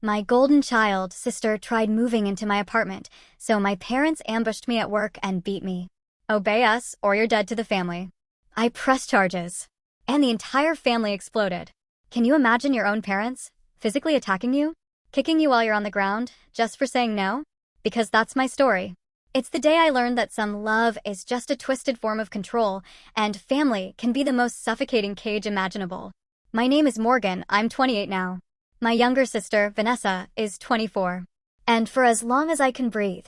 My golden child sister tried moving into my apartment, so my parents ambushed me at work and beat me. Obey us, or you're dead to the family. I pressed charges. And the entire family exploded. Can you imagine your own parents physically attacking you? Kicking you while you're on the ground, just for saying no? Because that's my story. It's the day I learned that some love is just a twisted form of control, and family can be the most suffocating cage imaginable. My name is Morgan, I'm 28 now. My younger sister, Vanessa, is 24. And for as long as I can breathe,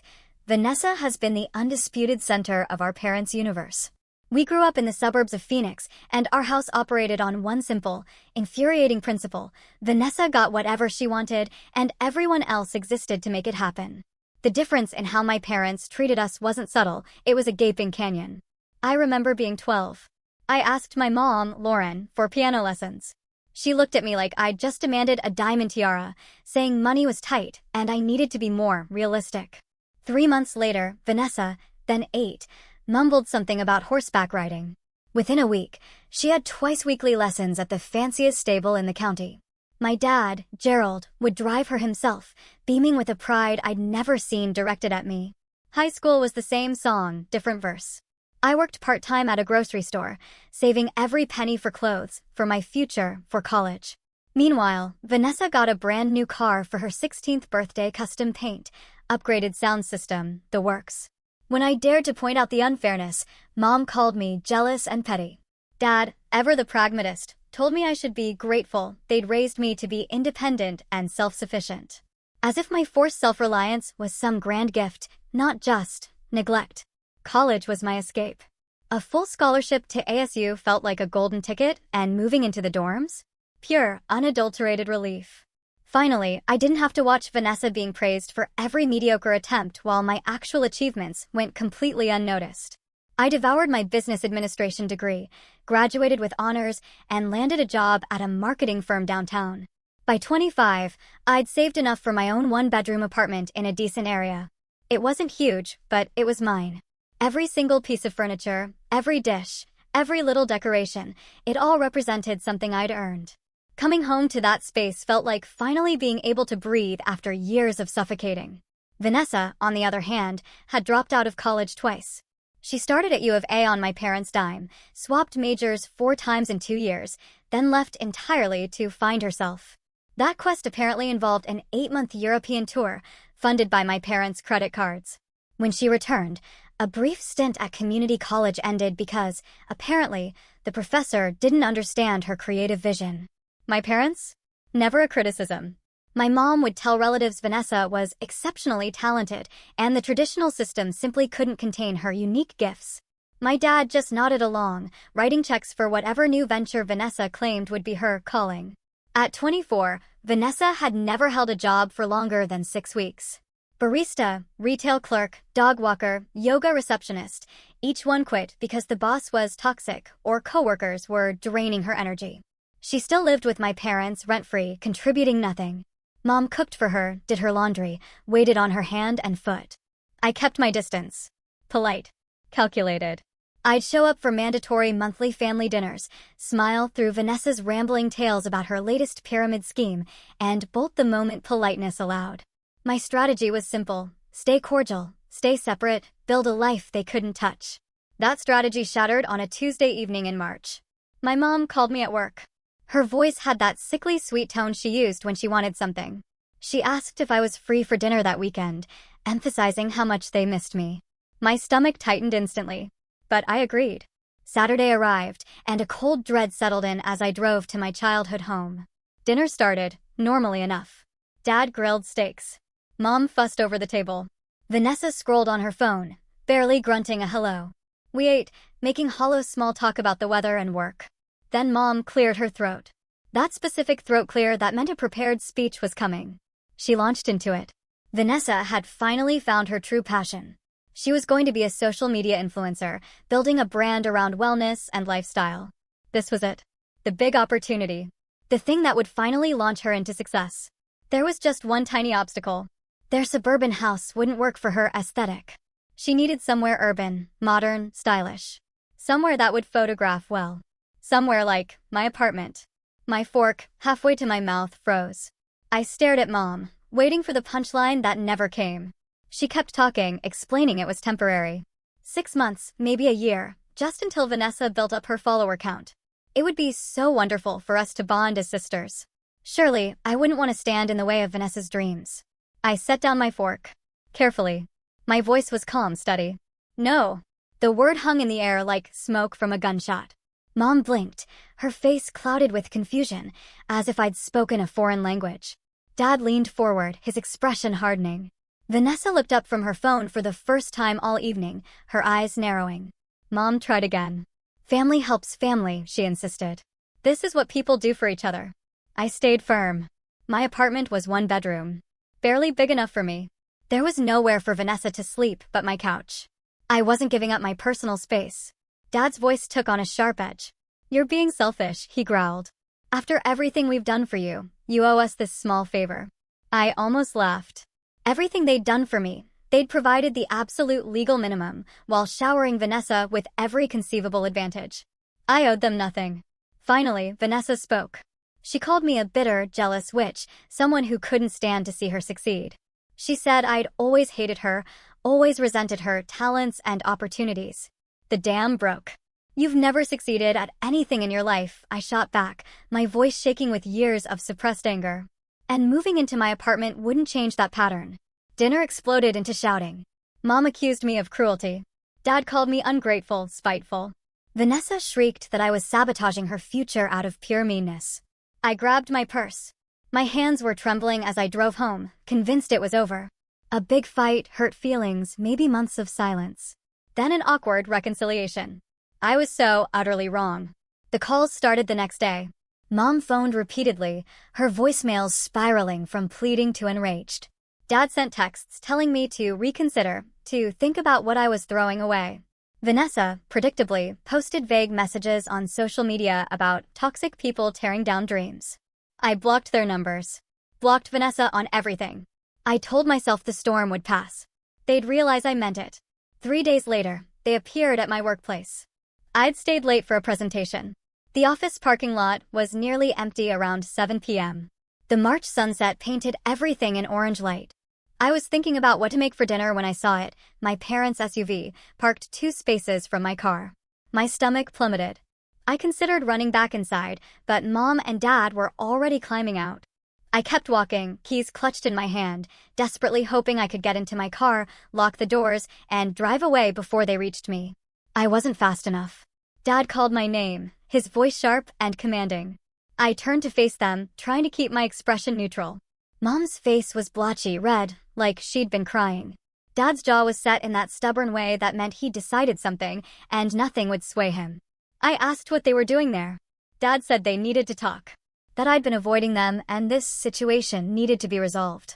Vanessa has been the undisputed center of our parents' universe. We grew up in the suburbs of Phoenix, and our house operated on one simple, infuriating principle. Vanessa got whatever she wanted, and everyone else existed to make it happen. The difference in how my parents treated us wasn't subtle, it was a gaping canyon. I remember being 12. I asked my mom, Lauren, for piano lessons. She looked at me like I'd just demanded a diamond tiara, saying money was tight and I needed to be more realistic. 3 months later, Vanessa, then 8, mumbled something about horseback riding. Within a week, she had twice-weekly lessons at the fanciest stable in the county. My dad, Gerald, would drive her himself, beaming with a pride I'd never seen directed at me. High school was the same song, different verse. I worked part-time at a grocery store, saving every penny for clothes, for my future, for college. Meanwhile, Vanessa got a brand new car for her 16th birthday, custom paint, upgraded sound system, the works. When I dared to point out the unfairness, Mom called me jealous and petty. Dad, ever the pragmatist, told me I should be grateful they'd raised me to be independent and self-sufficient. As if my forced self-reliance was some grand gift, not just neglect. College was my escape. A full scholarship to ASU felt like a golden ticket, and moving into the dorms? Pure, unadulterated relief. Finally, I didn't have to watch Vanessa being praised for every mediocre attempt while my actual achievements went completely unnoticed. I devoured my business administration degree, graduated with honors, and landed a job at a marketing firm downtown. By 25, I'd saved enough for my own one-bedroom apartment in a decent area. It wasn't huge, but it was mine. Every single piece of furniture, every dish, every little decoration, it all represented something I'd earned. Coming home to that space felt like finally being able to breathe after years of suffocating. Vanessa, on the other hand, had dropped out of college twice. She started at U of A on my parents' dime, swapped majors 4 times in 2 years, then left entirely to find herself. That quest apparently involved an 8-month European tour, funded by my parents' credit cards. When she returned, a brief stint at community college ended because, apparently, the professor didn't understand her creative vision. My parents? Never a criticism. My mom would tell relatives Vanessa was exceptionally talented, and the traditional system simply couldn't contain her unique gifts. My dad just nodded along, writing checks for whatever new venture Vanessa claimed would be her calling. At 24, Vanessa had never held a job for longer than 6 weeks. Barista, retail clerk, dog walker, yoga receptionist, each one quit because the boss was toxic or coworkers were draining her energy. She still lived with my parents, rent-free, contributing nothing. Mom cooked for her, did her laundry, waited on her hand and foot. I kept my distance. Polite. Calculated. I'd show up for mandatory monthly family dinners, smile through Vanessa's rambling tales about her latest pyramid scheme, and bolt the moment politeness allowed. My strategy was simple. Stay cordial, stay separate, build a life they couldn't touch. That strategy shattered on a Tuesday evening in March. My mom called me at work. Her voice had that sickly sweet tone she used when she wanted something. She asked if I was free for dinner that weekend, emphasizing how much they missed me. My stomach tightened instantly, but I agreed. Saturday arrived, and a cold dread settled in as I drove to my childhood home. Dinner started, normally enough. Dad grilled steaks. Mom fussed over the table. Vanessa scrolled on her phone, barely grunting a hello. We ate, making hollow small talk about the weather and work. Then Mom cleared her throat. That specific throat clear that meant a prepared speech was coming. She launched into it. Vanessa had finally found her true passion. She was going to be a social media influencer, building a brand around wellness and lifestyle. This was it. The big opportunity. The thing that would finally launch her into success. There was just one tiny obstacle. Their suburban house wouldn't work for her aesthetic. She needed somewhere urban, modern, stylish. Somewhere that would photograph well. Somewhere like my apartment. My fork, halfway to my mouth, froze. I stared at Mom, waiting for the punchline that never came. She kept talking, explaining it was temporary. 6 months, maybe a year, just until Vanessa built up her follower count. It would be so wonderful for us to bond as sisters. Surely, I wouldn't want to stand in the way of Vanessa's dreams. I set down my fork. Carefully. My voice was calm, steady. No. The word hung in the air like smoke from a gunshot. Mom blinked, her face clouded with confusion, as if I'd spoken a foreign language. Dad leaned forward, his expression hardening. Vanessa looked up from her phone for the first time all evening, her eyes narrowing. Mom tried again. Family helps family, she insisted. This is what people do for each other. I stayed firm. My apartment was 1 bedroom. Barely big enough for me. There was nowhere for Vanessa to sleep but my couch. I wasn't giving up my personal space. Dad's voice took on a sharp edge. You're being selfish, he growled. After everything we've done for you, you owe us this small favor. I almost laughed. Everything they'd done for me, they'd provided the absolute legal minimum, while showering Vanessa with every conceivable advantage. I owed them nothing. Finally, Vanessa spoke. She called me a bitter, jealous witch, someone who couldn't stand to see her succeed. She said I'd always hated her, always resented her talents and opportunities. The dam broke. You've never succeeded at anything in your life, I shot back, my voice shaking with years of suppressed anger. And moving into my apartment wouldn't change that pattern. Dinner exploded into shouting. Mom accused me of cruelty. Dad called me ungrateful, spiteful. Vanessa shrieked that I was sabotaging her future out of pure meanness. I grabbed my purse. My hands were trembling as I drove home, convinced it was over. A big fight, hurt feelings, maybe months of silence. Then an awkward reconciliation. I was so utterly wrong. The calls started the next day. Mom phoned repeatedly, her voicemails spiraling from pleading to enraged. Dad sent texts telling me to reconsider, to think about what I was throwing away. Vanessa, predictably, posted vague messages on social media about toxic people tearing down dreams. I blocked their numbers. Blocked Vanessa on everything. I told myself the storm would pass. They'd realize I meant it. 3 days later, they appeared at my workplace. I'd stayed late for a presentation. The office parking lot was nearly empty around 7 p.m. The March sunset painted everything in orange light. I was thinking about what to make for dinner when I saw it, my parents' SUV, parked 2 spaces from my car. My stomach plummeted. I considered running back inside, but Mom and Dad were already climbing out. I kept walking, keys clutched in my hand, desperately hoping I could get into my car, lock the doors, and drive away before they reached me. I wasn't fast enough. Dad called my name, his voice sharp and commanding. I turned to face them, trying to keep my expression neutral. Mom's face was blotchy, red, like she'd been crying. Dad's jaw was set in that stubborn way that meant he'd decided something, and nothing would sway him. I asked what they were doing there. Dad said they needed to talk. That I'd been avoiding them, and this situation needed to be resolved.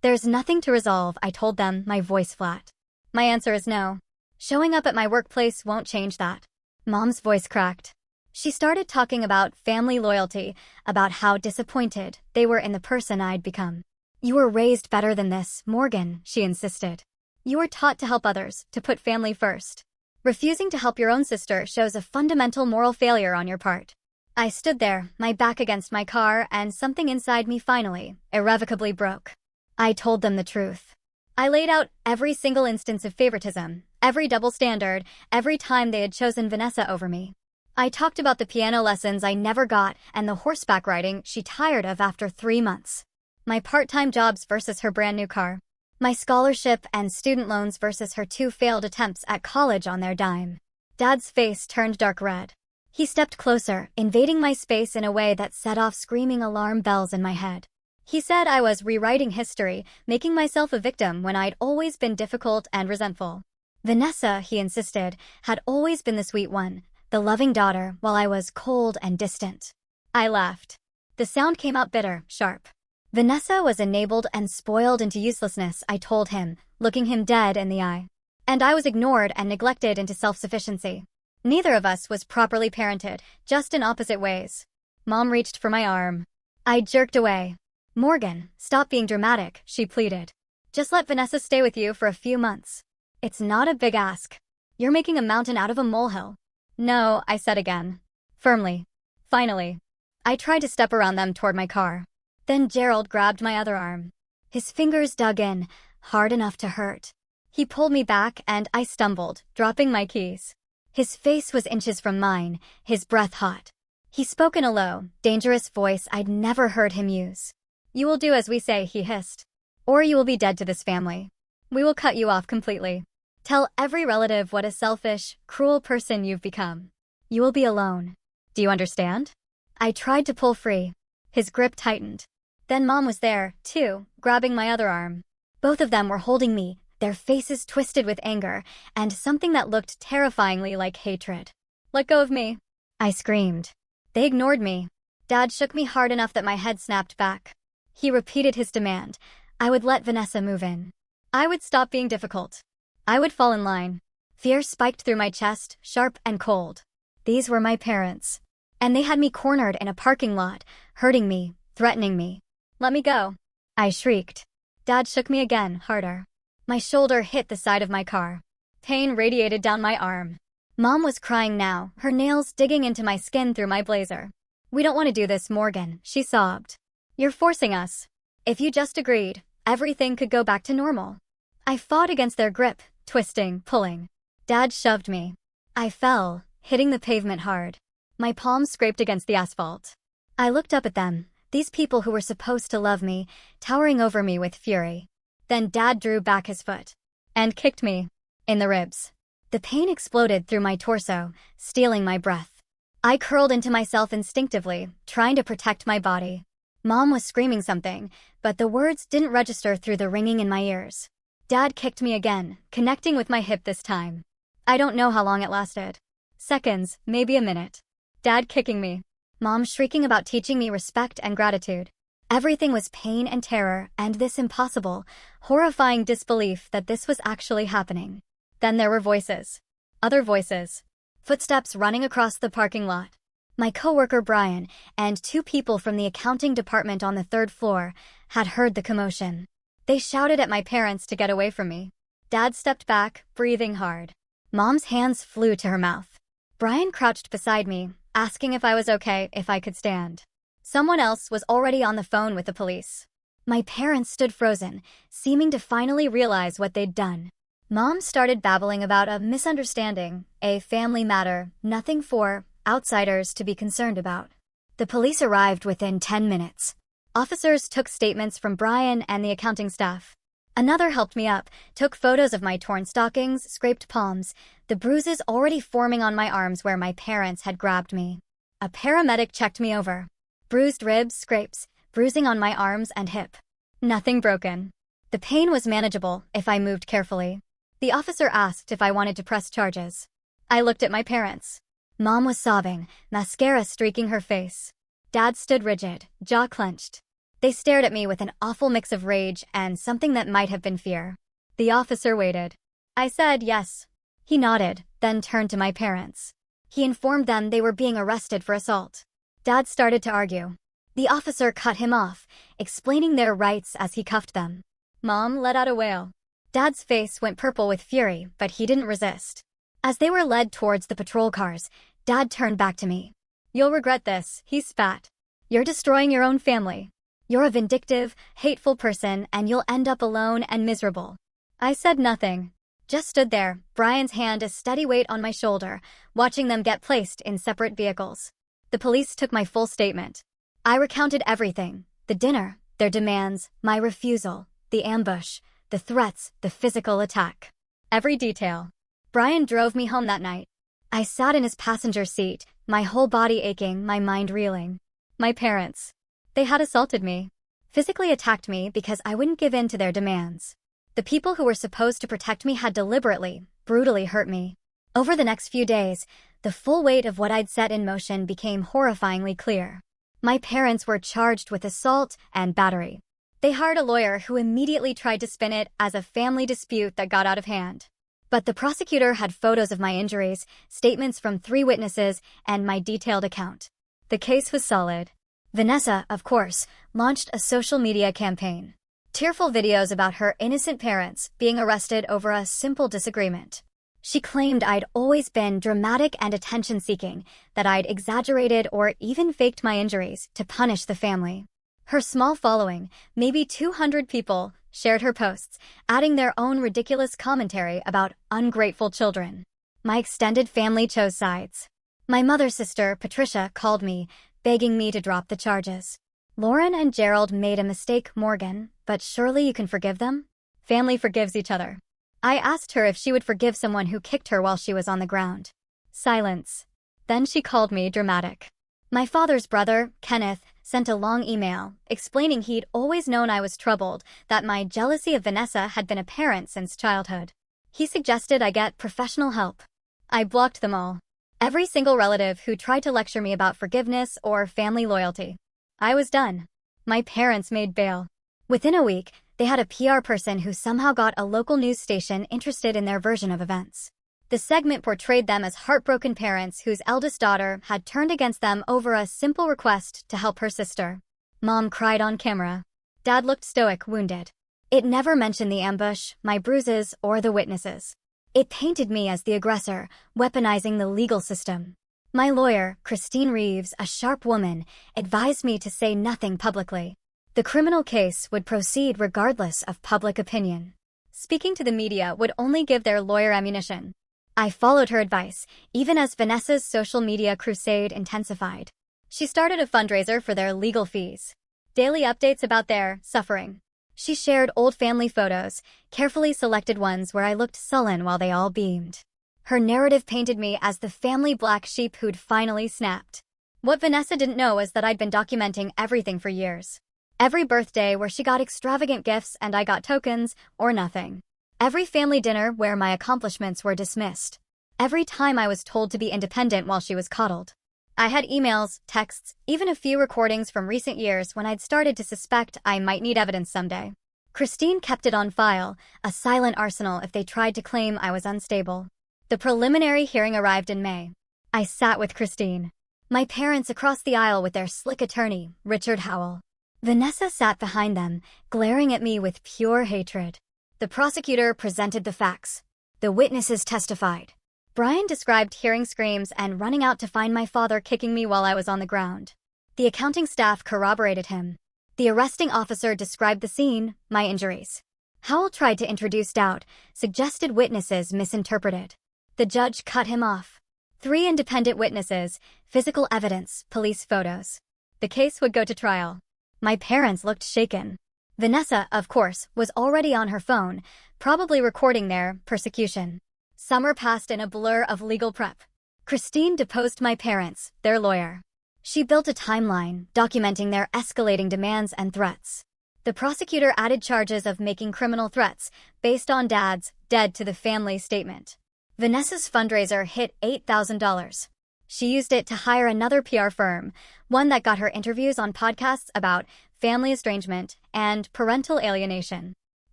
There's nothing to resolve, I told them, my voice flat. My answer is no. Showing up at my workplace won't change that. Mom's voice cracked. She started talking about family loyalty, about how disappointed they were in the person I'd become. You were raised better than this, Morgan, she insisted. You were taught to help others, to put family first. Refusing to help your own sister shows a fundamental moral failure on your part. I stood there, my back against my car, and something inside me finally, irrevocably broke. I told them the truth. I laid out every single instance of favoritism, every double standard, every time they had chosen Vanessa over me. I talked about the piano lessons I never got and the horseback riding she tired of after 3 months. My part-time jobs versus her brand new car. My scholarship and student loans versus her 2 failed attempts at college on their dime. Dad's face turned dark red. He stepped closer, invading my space in a way that set off screaming alarm bells in my head. He said I was rewriting history, making myself a victim when I'd always been difficult and resentful. Vanessa, he insisted, had always been the sweet one, the loving daughter, while I was cold and distant. I laughed. The sound came out bitter, sharp. Vanessa was enabled and spoiled into uselessness, I told him, looking him dead in the eye. And I was ignored and neglected into self-sufficiency. Neither of us was properly parented, just in opposite ways. Mom reached for my arm. I jerked away. Morgan, stop being dramatic, she pleaded. Just let Vanessa stay with you for a few months. It's not a big ask. You're making a mountain out of a molehill. No, I said again. Firmly. Finally. I tried to step around them toward my car. Then Gerald grabbed my other arm. His fingers dug in, hard enough to hurt. He pulled me back and I stumbled, dropping my keys. His face was inches from mine, his breath hot. He spoke in a low, dangerous voice I'd never heard him use. "You will do as we say," he hissed. "Or you will be dead to this family. We will cut you off completely. Tell every relative what a selfish, cruel person you've become. You will be alone. Do you understand?" I tried to pull free. His grip tightened. Then Mom was there, too, grabbing my other arm. Both of them were holding me, their faces twisted with anger, and something that looked terrifyingly like hatred. "Let go of me," I screamed. They ignored me. Dad shook me hard enough that my head snapped back. He repeated his demand. I would let Vanessa move in. I would stop being difficult. I would fall in line. Fear spiked through my chest, sharp and cold. These were my parents. And they had me cornered in a parking lot, hurting me, threatening me. "Let me go," I shrieked. Dad shook me again, harder. My shoulder hit the side of my car. Pain radiated down my arm. Mom was crying now, her nails digging into my skin through my blazer. "We don't want to do this, Morgan," she sobbed. "You're forcing us. If you just agreed, everything could go back to normal." I fought against their grip, twisting, pulling. Dad shoved me. I fell, hitting the pavement hard. My palms scraped against the asphalt. I looked up at them, these people who were supposed to love me, towering over me with fury. Then Dad drew back his foot and kicked me in the ribs. The pain exploded through my torso, stealing my breath. I curled into myself instinctively, trying to protect my body. Mom was screaming something, but the words didn't register through the ringing in my ears. Dad kicked me again, connecting with my hip this time. I don't know how long it lasted. Seconds, maybe a minute. Dad kicking me. Mom shrieking about teaching me respect and gratitude. Everything was pain and terror, and this impossible, horrifying disbelief that this was actually happening. Then there were voices. Other voices. Footsteps running across the parking lot. My coworker Brian and two people from the accounting department on the third floor had heard the commotion. They shouted at my parents to get away from me. Dad stepped back, breathing hard. Mom's hands flew to her mouth. Brian crouched beside me, asking if I was okay, if I could stand. Someone else was already on the phone with the police. My parents stood frozen, seeming to finally realize what they'd done. Mom started babbling about a misunderstanding, a family matter, nothing for outsiders to be concerned about. The police arrived within 10 minutes. Officers took statements from Brian and the accounting staff. Another helped me up, took photos of my torn stockings, scraped palms, the bruises already forming on my arms where my parents had grabbed me. A paramedic checked me over. Bruised ribs, scrapes, bruising on my arms and hip. Nothing broken. The pain was manageable if I moved carefully. The officer asked if I wanted to press charges. I looked at my parents. Mom was sobbing, mascara streaking her face. Dad stood rigid, jaw clenched. They stared at me with an awful mix of rage and something that might have been fear. The officer waited. I said yes. He nodded, then turned to my parents. He informed them they were being arrested for assault. Dad started to argue. The officer cut him off, explaining their rights as he cuffed them. Mom let out a wail. Dad's face went purple with fury, but he didn't resist. As they were led towards the patrol cars, Dad turned back to me. "You'll regret this," he spat. "You're destroying your own family. You're a vindictive, hateful person, and you'll end up alone and miserable." I said nothing. Just stood there, Brian's hand a steady weight on my shoulder, watching them get placed in separate vehicles. The police took my full statement. I recounted everything: the dinner, their demands, my refusal, the ambush, the threats, the physical attack. Every detail. Brian drove me home that night. I sat in his passenger seat, my whole body aching, my mind reeling. My parents. They had assaulted me. Physically attacked me because I wouldn't give in to their demands. The people who were supposed to protect me had deliberately, brutally hurt me. Over the next few days, the full weight of what I'd set in motion became horrifyingly clear. My parents were charged with assault and battery. They hired a lawyer who immediately tried to spin it as a family dispute that got out of hand. But the prosecutor had photos of my injuries, statements from 3 witnesses, and my detailed account. The case was solid. Vanessa, of course, launched a social media campaign. Tearful videos about her innocent parents being arrested over a simple disagreement. She claimed I'd always been dramatic and attention-seeking, that I'd exaggerated or even faked my injuries to punish the family. Her small following, maybe 200 people, shared her posts, adding their own ridiculous commentary about ungrateful children. My extended family chose sides. My mother's sister, Patricia, called me, begging me to drop the charges. Lauren and Gerald made a mistake, Morgan, but surely you can forgive them? Family forgives each other. I asked her if she would forgive someone who kicked her while she was on the ground. Silence. Then she called me dramatic. My father's brother, Kenneth, sent a long email, explaining he'd always known I was troubled, that my jealousy of Vanessa had been apparent since childhood. He suggested I get professional help. I blocked them all. Every single relative who tried to lecture me about forgiveness or family loyalty. I was done. My parents made bail. Within a week, they had a PR person who somehow got a local news station interested in their version of events. The segment portrayed them as heartbroken parents whose eldest daughter had turned against them over a simple request to help her sister. Mom cried on camera. Dad looked stoic, wounded. It never mentioned the ambush, my bruises, or the witnesses. It painted me as the aggressor, weaponizing the legal system. My lawyer, Christine Reeves, a sharp woman, advised me to say nothing publicly. The criminal case would proceed regardless of public opinion. Speaking to the media would only give their lawyer ammunition. I followed her advice, even as Vanessa's social media crusade intensified. She started a fundraiser for their legal fees. Daily updates about their suffering. She shared old family photos, carefully selected ones where I looked sullen while they all beamed. Her narrative painted me as the family black sheep who'd finally snapped. What Vanessa didn't know was that I'd been documenting everything for years. Every birthday where she got extravagant gifts and I got tokens, or nothing. Every family dinner where my accomplishments were dismissed. Every time I was told to be independent while she was coddled. I had emails, texts, even a few recordings from recent years when I'd started to suspect I might need evidence someday. Christine kept it on file, a silent arsenal if they tried to claim I was unstable. The preliminary hearing arrived in May. I sat with Christine. My parents across the aisle with their slick attorney, Richard Howell. Vanessa sat behind them, glaring at me with pure hatred. The prosecutor presented the facts. The witnesses testified. Brian described hearing screams and running out to find my father kicking me while I was on the ground. The accounting staff corroborated him. The arresting officer described the scene, my injuries. Howell tried to introduce doubt, suggested witnesses misinterpreted. The judge cut him off. 3 independent witnesses, physical evidence, police photos. The case would go to trial. My parents looked shaken. Vanessa, of course, was already on her phone, probably recording their persecution. Summer passed in a blur of legal prep. Christine deposed my parents, their lawyer. She built a timeline, documenting their escalating demands and threats. The prosecutor added charges of making criminal threats, based on Dad's dead to the family statement. Vanessa's fundraiser hit $8,000. She used it to hire another PR firm, one that got her interviews on podcasts about family estrangement and parental alienation.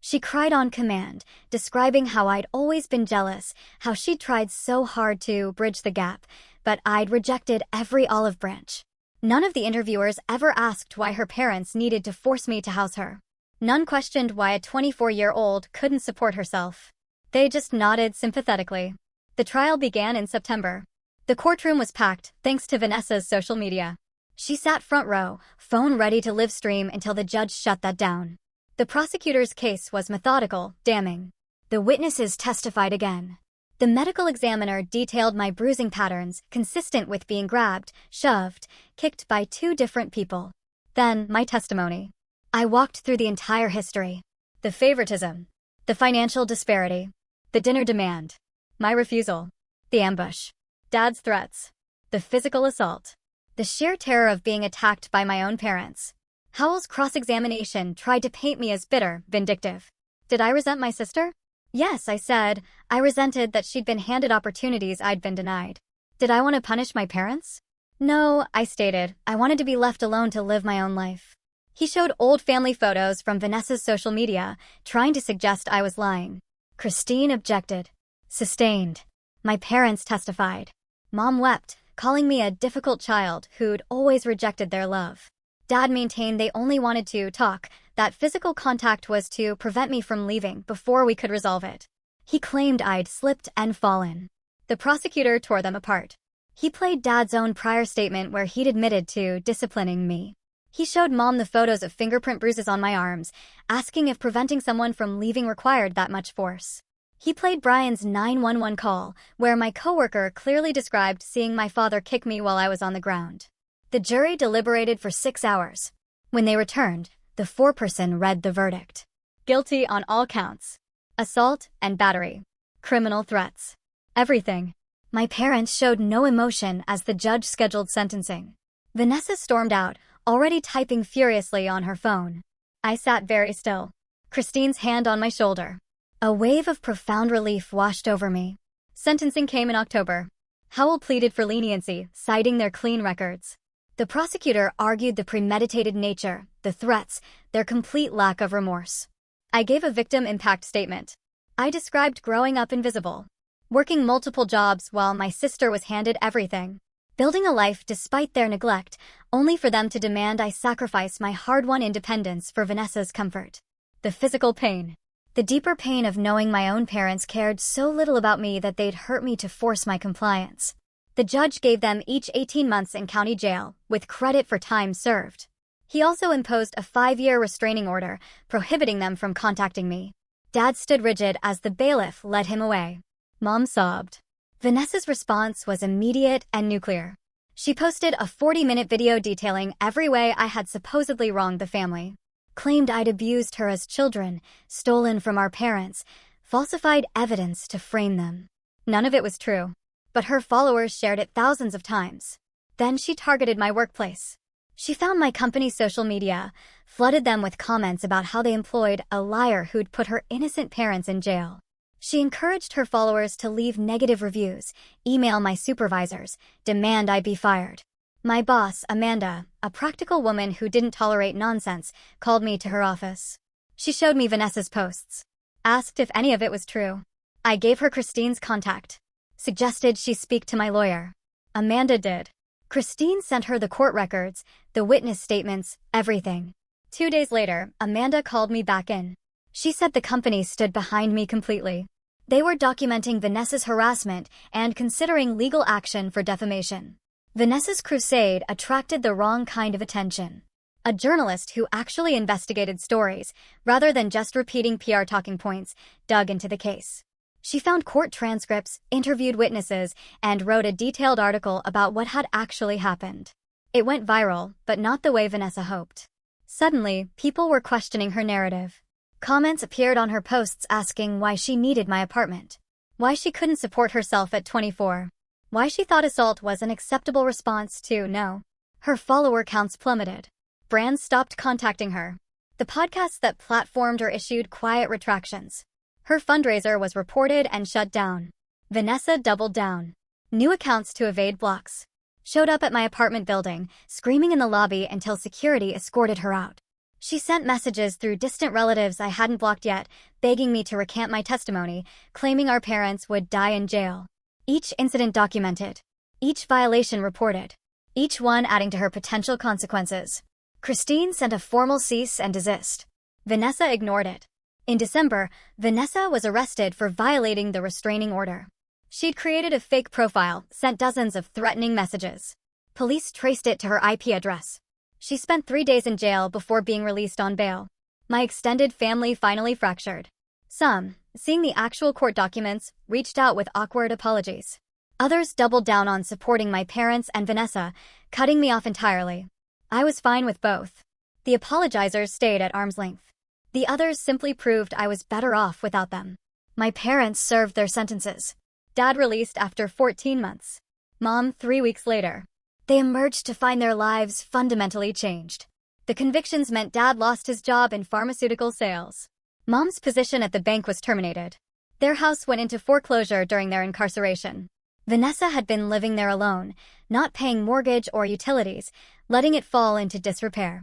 She cried on command, describing how I'd always been jealous, how she'd tried so hard to bridge the gap, but I'd rejected every olive branch. None of the interviewers ever asked why her parents needed to force me to house her. None questioned why a 24-year-old couldn't support herself. They just nodded sympathetically. The trial began in September. The courtroom was packed, thanks to Vanessa's social media. She sat front row, phone ready to live stream until the judge shut that down. The prosecutor's case was methodical, damning. The witnesses testified again. The medical examiner detailed my bruising patterns, consistent with being grabbed, shoved, kicked by 2 different people. Then, my testimony. I walked through the entire history. The favoritism. The financial disparity. The dinner demand. My refusal. The ambush. Dad's threats. The physical assault. The sheer terror of being attacked by my own parents. Howell's cross-examination tried to paint me as bitter, vindictive. Did I resent my sister? Yes, I said. I resented that she'd been handed opportunities I'd been denied. Did I want to punish my parents? No, I stated. I wanted to be left alone to live my own life. He showed old family photos from Vanessa's social media, trying to suggest I was lying. Christine objected. Sustained. My parents testified. Mom wept, calling me a difficult child who'd always rejected their love. Dad maintained they only wanted to talk, that physical contact was to prevent me from leaving before we could resolve it. He claimed I'd slipped and fallen. The prosecutor tore them apart. He played Dad's own prior statement where he'd admitted to disciplining me. He showed Mom the photos of fingerprint bruises on my arms, asking if preventing someone from leaving required that much force. He played Brian's 911 call, where my coworker clearly described seeing my father kick me while I was on the ground. The jury deliberated for 6 hours. When they returned, the foreperson read the verdict. Guilty on all counts. Assault and battery. Criminal threats. Everything. My parents showed no emotion as the judge scheduled sentencing. Vanessa stormed out, already typing furiously on her phone. I sat very still. Christine's hand on my shoulder. A wave of profound relief washed over me. Sentencing came in October. Howell pleaded for leniency, citing their clean records. The prosecutor argued the premeditated nature, the threats, their complete lack of remorse. I gave a victim impact statement. I described growing up invisible, working multiple jobs while my sister was handed everything, building a life despite their neglect, only for them to demand I sacrifice my hard-won independence for Vanessa's comfort. The physical pain. The deeper pain of knowing my own parents cared so little about me that they'd hurt me to force my compliance. The judge gave them each 18 months in county jail, with credit for time served. He also imposed a 5-year restraining order, prohibiting them from contacting me. Dad stood rigid as the bailiff led him away. Mom sobbed. Vanessa's response was immediate and nuclear. She posted a 40-minute video detailing every way I had supposedly wronged the family. Claimed I'd abused her as children, stolen from our parents, falsified evidence to frame them. None of it was true. But her followers shared it thousands of times. Then she targeted my workplace. She found my company's social media, flooded them with comments about how they employed a liar who'd put her innocent parents in jail. She encouraged her followers to leave negative reviews, email my supervisors, demand I be fired. My boss, Amanda, a practical woman who didn't tolerate nonsense, called me to her office. She showed me Vanessa's posts, asked if any of it was true. I gave her Christine's contact. Suggested she speak to my lawyer. Amanda did. Christine sent her the court records, the witness statements, everything. 2 days later, Amanda called me back in. She said the company stood behind me completely. They were documenting Vanessa's harassment and considering legal action for defamation. Vanessa's crusade attracted the wrong kind of attention. A journalist who actually investigated stories, rather than just repeating PR talking points, dug into the case. She found court transcripts, interviewed witnesses, and wrote a detailed article about what had actually happened. It went viral, but not the way Vanessa hoped. Suddenly, people were questioning her narrative. Comments appeared on her posts asking why she needed my apartment, why she couldn't support herself at 24, why she thought assault was an acceptable response to no. Her follower counts plummeted. Brands stopped contacting her. The podcasts that platformed her issued quiet retractions. Her fundraiser was reported and shut down. Vanessa doubled down. New accounts to evade blocks. Showed up at my apartment building, screaming in the lobby until security escorted her out. She sent messages through distant relatives I hadn't blocked yet, begging me to recant my testimony, claiming our parents would die in jail. Each incident documented. Each violation reported. Each one adding to her potential consequences. Christine sent a formal cease and desist. Vanessa ignored it. In December, Vanessa was arrested for violating the restraining order. She'd created a fake profile, sent dozens of threatening messages. Police traced it to her IP address. She spent 3 days in jail before being released on bail. My extended family finally fractured. Some, seeing the actual court documents, reached out with awkward apologies. Others doubled down on supporting my parents and Vanessa, cutting me off entirely. I was fine with both. The apologizers stayed at arm's length. The others simply proved I was better off without them. My parents served their sentences. Dad released after 14 months. Mom 3 weeks later. They emerged to find their lives fundamentally changed. The convictions meant Dad lost his job in pharmaceutical sales. Mom's position at the bank was terminated. Their house went into foreclosure during their incarceration. Vanessa had been living there alone, not paying mortgage or utilities, letting it fall into disrepair.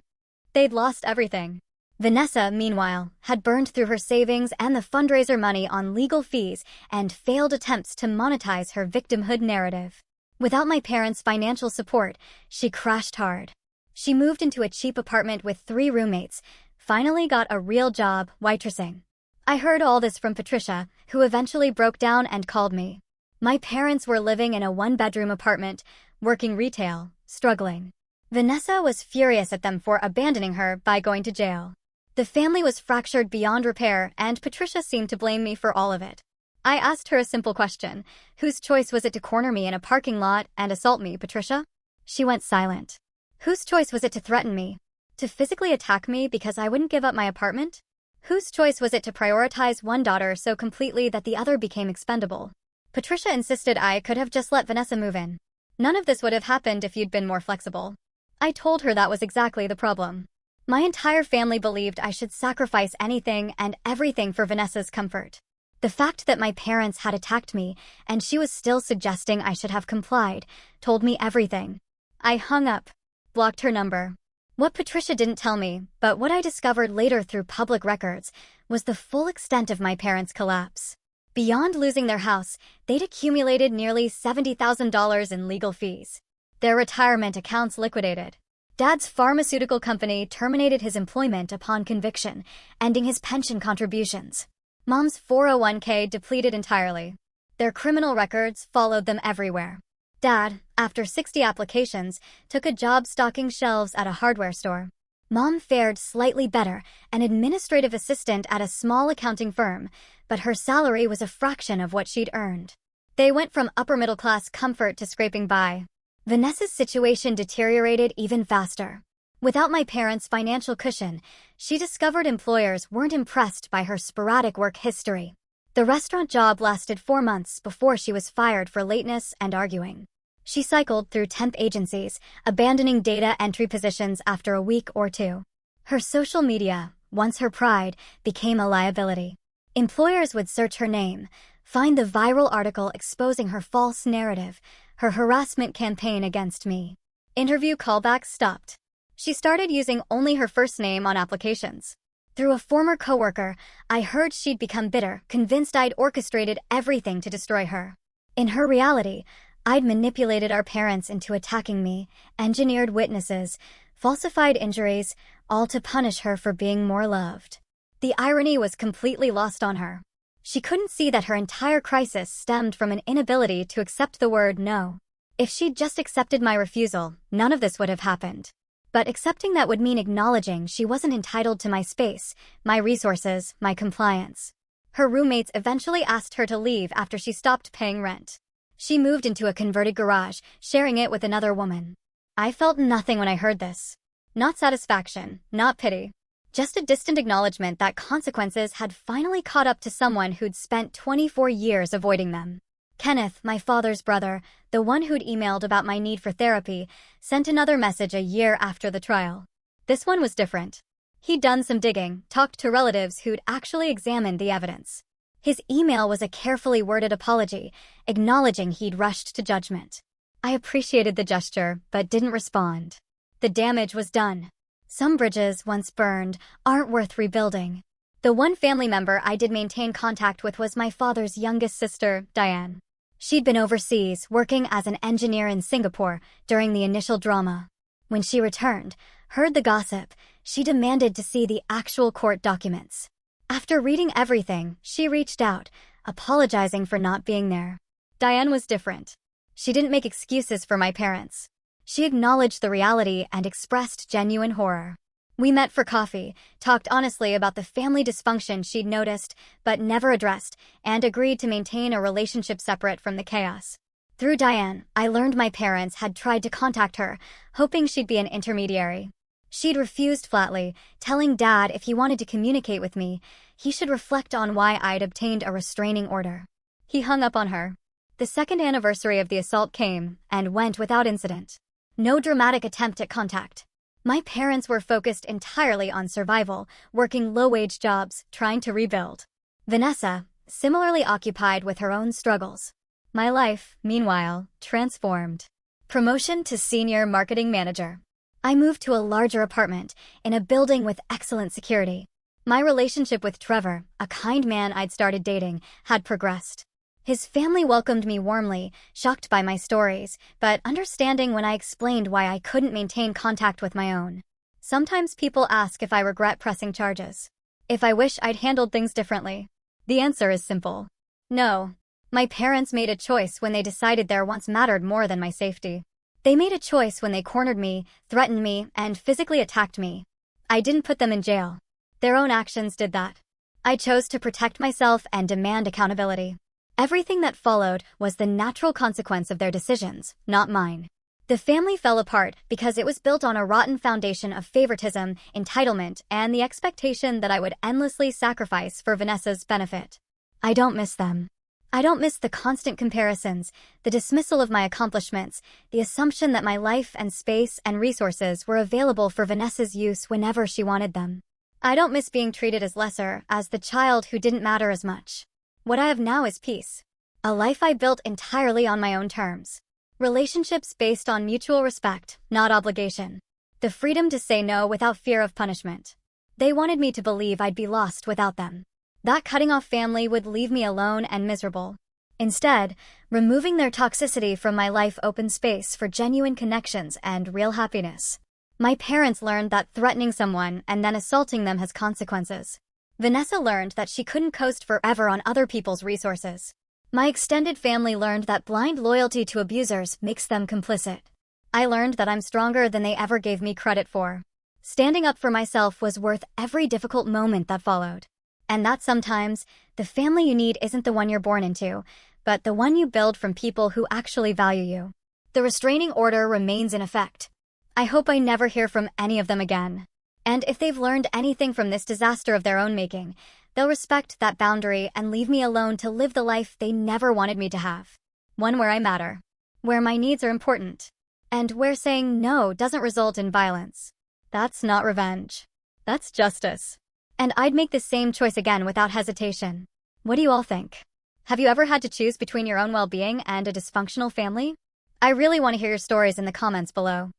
They'd lost everything. Vanessa, meanwhile, had burned through her savings and the fundraiser money on legal fees and failed attempts to monetize her victimhood narrative. Without my parents' financial support, she crashed hard. She moved into a cheap apartment with 3 roommates, finally got a real job waitressing. I heard all this from Patricia, who eventually broke down and called me. My parents were living in a 1-bedroom apartment, working retail, struggling. Vanessa was furious at them for abandoning her by going to jail. The family was fractured beyond repair, and Patricia seemed to blame me for all of it. I asked her a simple question. Whose choice was it to corner me in a parking lot and assault me, Patricia? She went silent. Whose choice was it to threaten me? To physically attack me because I wouldn't give up my apartment? Whose choice was it to prioritize one daughter so completely that the other became expendable? Patricia insisted I could have just let Vanessa move in. None of this would have happened if you'd been more flexible. I told her that was exactly the problem. My entire family believed I should sacrifice anything and everything for Vanessa's comfort. The fact that my parents had attacked me, and she was still suggesting I should have complied, told me everything. I hung up, blocked her number. What Patricia didn't tell me, but what I discovered later through public records, was the full extent of my parents' collapse. Beyond losing their house, they'd accumulated nearly $70,000 in legal fees. Their retirement accounts liquidated. Dad's pharmaceutical company terminated his employment upon conviction, ending his pension contributions. Mom's 401k depleted entirely. Their criminal records followed them everywhere. Dad, after 60 applications, took a job stocking shelves at a hardware store. Mom fared slightly better, an administrative assistant at a small accounting firm, but her salary was a fraction of what she'd earned. They went from upper-middle-class comfort to scraping by. Vanessa's situation deteriorated even faster. Without my parents' financial cushion, she discovered employers weren't impressed by her sporadic work history. The restaurant job lasted 4 months before she was fired for lateness and arguing. She cycled through temp agencies, abandoning data entry positions after a week or two. Her social media, once her pride, became a liability. Employers would search her name, find the viral article exposing her false narrative, her harassment campaign against me. Interview callbacks stopped. She started using only her first name on applications. Through a former coworker, I heard she'd become bitter, convinced I'd orchestrated everything to destroy her. In her reality, I'd manipulated our parents into attacking me, engineered witnesses, falsified injuries, all to punish her for being more loved. The irony was completely lost on her. She couldn't see that her entire crisis stemmed from an inability to accept the word no. If she'd just accepted my refusal, none of this would have happened. But accepting that would mean acknowledging she wasn't entitled to my space, my resources, my compliance. Her roommates eventually asked her to leave after she stopped paying rent. She moved into a converted garage, sharing it with another woman. I felt nothing when I heard this. Not satisfaction, not pity. Just a distant acknowledgement that consequences had finally caught up to someone who'd spent 24 years avoiding them. Kenneth, my father's brother, the one who'd emailed about my need for therapy, sent another message a year after the trial. This one was different. He'd done some digging, talked to relatives who'd actually examined the evidence. His email was a carefully worded apology, acknowledging he'd rushed to judgment. I appreciated the gesture, but didn't respond. The damage was done. Some bridges, once burned, aren't worth rebuilding. The one family member I did maintain contact with was my father's youngest sister, Diane. She'd been overseas, working as an engineer in Singapore during the initial drama. When she returned, heard the gossip, she demanded to see the actual court documents. After reading everything, she reached out, apologizing for not being there. Diane was different. She didn't make excuses for my parents. She acknowledged the reality and expressed genuine horror. We met for coffee, talked honestly about the family dysfunction she'd noticed but never addressed, and agreed to maintain a relationship separate from the chaos. Through Diane, I learned my parents had tried to contact her, hoping she'd be an intermediary. She'd refused flatly, telling Dad if he wanted to communicate with me, he should reflect on why I'd obtained a restraining order. He hung up on her. The second anniversary of the assault came and went without incident. No dramatic attempt at contact. My parents were focused entirely on survival, working low-wage jobs, trying to rebuild. Vanessa, similarly occupied with her own struggles. My life, meanwhile, transformed. Promotion to senior marketing manager. I moved to a larger apartment, in a building with excellent security. My relationship with Trevor, a kind man I'd started dating, had progressed. His family welcomed me warmly, shocked by my stories, but understanding when I explained why I couldn't maintain contact with my own. Sometimes people ask if I regret pressing charges. If I wish I'd handled things differently. The answer is simple. No. My parents made a choice when they decided their wants mattered more than my safety. They made a choice when they cornered me, threatened me, and physically attacked me. I didn't put them in jail. Their own actions did that. I chose to protect myself and demand accountability. Everything that followed was the natural consequence of their decisions, not mine. The family fell apart because it was built on a rotten foundation of favoritism, entitlement, and the expectation that I would endlessly sacrifice for Vanessa's benefit. I don't miss them. I don't miss the constant comparisons, the dismissal of my accomplishments, the assumption that my life and space and resources were available for Vanessa's use whenever she wanted them. I don't miss being treated as lesser, as the child who didn't matter as much. What I have now is peace. A life I built entirely on my own terms. Relationships based on mutual respect, not obligation. The freedom to say no without fear of punishment. They wanted me to believe I'd be lost without them. That cutting off family would leave me alone and miserable. Instead, removing their toxicity from my life opened space for genuine connections and real happiness. My parents learned that threatening someone and then assaulting them has consequences. Vanessa learned that she couldn't coast forever on other people's resources. My extended family learned that blind loyalty to abusers makes them complicit. I learned that I'm stronger than they ever gave me credit for. Standing up for myself was worth every difficult moment that followed. And that sometimes, the family you need isn't the one you're born into, but the one you build from people who actually value you. The restraining order remains in effect. I hope I never hear from any of them again. And if they've learned anything from this disaster of their own making, they'll respect that boundary and leave me alone to live the life they never wanted me to have. One where I matter. Where my needs are important. And where saying no doesn't result in violence. That's not revenge. That's justice. And I'd make the same choice again without hesitation. What do you all think? Have you ever had to choose between your own well-being and a dysfunctional family? I really want to hear your stories in the comments below.